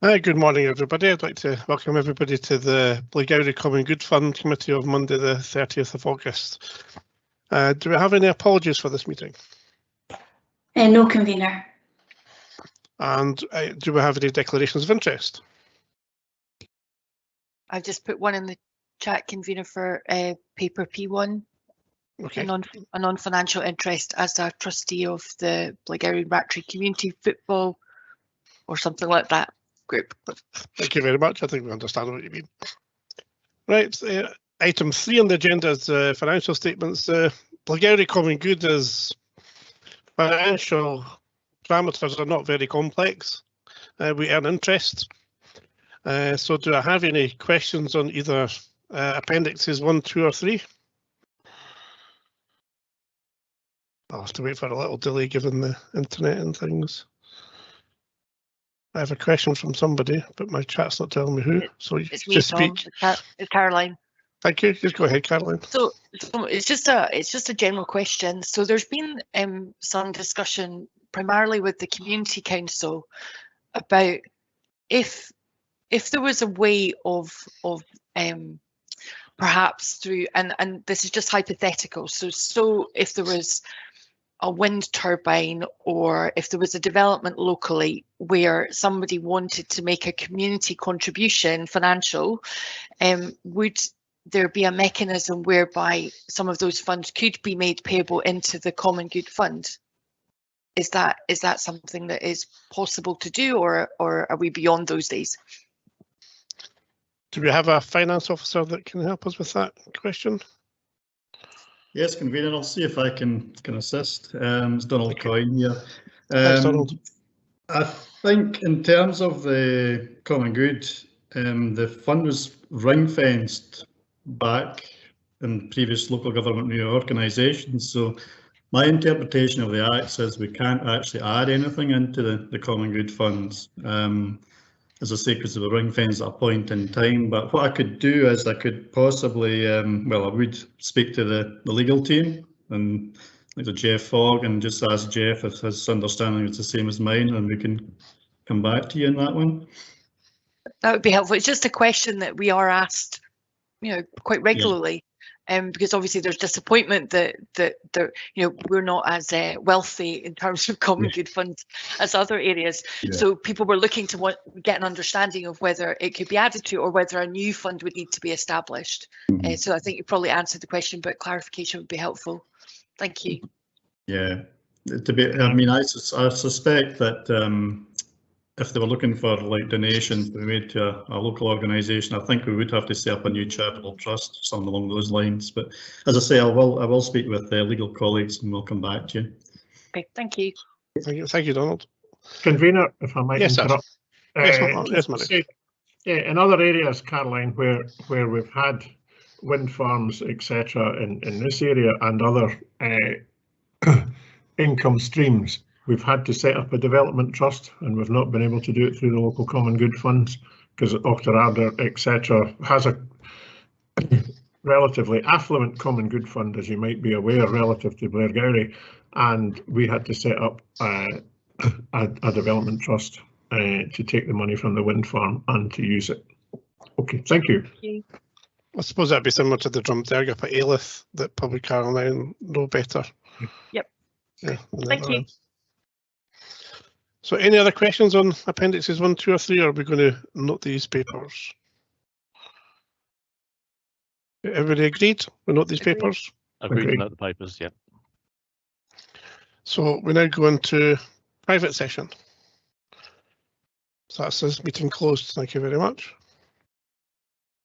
Good morning, everybody. I'd like to welcome everybody to the Blairgowrie Common Good Fund Committee of Monday, the 30th of August. Do we have any apologies for this meeting? No, convener. And do we have any declarations of interest? I've just put one in the chat, convener, for paper P1. Okay. A non-financial interest as a trustee of the Blairgowrie Community Football or something like that group. Thank you very much. I think we understand what you mean. Right, item 3 on the agenda is financial statements. Blairgowrie Common Good is financial parameters are not very complex. We earn interest. So do I have any questions on either appendixes 1, 2 or 3? I'll have to wait for a little delay given the internet and things. I have a question from somebody, but my chat's not telling me who. So you just speak. It's Caroline. Thank you. Just go ahead, Caroline. So it's just a general question. So there's been some discussion, primarily with the Community Council, about if there was a way of perhaps through, and this is just hypothetical. So if there was a wind turbine, or if there was a development locally where somebody wanted to make a community contribution, financial, would there be a mechanism whereby some of those funds could be made payable into the Common Good Fund? Is that something that is possible to do, or are we beyond those days? Do we have a finance officer that can help us with that question? Yes, convener. I'll see if I can assist. It's Donald Coyne here. Thanks, Donald. I think in terms of the Common Good, the fund was ring-fenced back in previous local government reorganisations. So my interpretation of the Act says we can't actually add anything into the Common Good funds. As I say, because they were ring-fenced at a point in time. But what I could do is I could possibly, well, I would speak to the legal team and like to Jeff Fogg and just ask Jeff if his understanding is the same as mine, and we can come back to you on that one. That would be helpful. It's just a question that we are asked, quite regularly. Because obviously there's disappointment that we're not as wealthy in terms of common good funds as other areas. Yeah. So people were looking to get an understanding of whether it could be added to or whether a new fund would need to be established. Mm-hmm. So I think you probably answered the question, but clarification would be helpful. Thank you. Yeah, I suspect that if they were looking for like donations to be made to a local organisation, I think we would have to set up a new charitable trust, something along those lines. But as I say, I will speak with legal colleagues and we'll come back to you. Okay, thank you. Thank you, Donald. Convener, if I might interrupt. Yes, Mike. In other areas, Caroline, where we've had wind farms, etc., in this area and other income streams, we've had to set up a development trust, and we've not been able to do it through the local common good funds because Ochterarder, etc., has a relatively affluent common good fund, as you might be aware, relative to Blairgowrie, and we had to set up a development trust to take the money from the wind farm and to use it. Okay, thank you. I suppose that'd be similar to the Drumderga at Ailith that probably Caroline know better. Yep. Yeah, thank you. So any other questions on appendixes 1, 2 or 3, or are we going to note these papers? Everybody agreed? We note these papers? Agreed to note the papers, yeah. So we now go into private session. So that's this meeting closed. Thank you very much.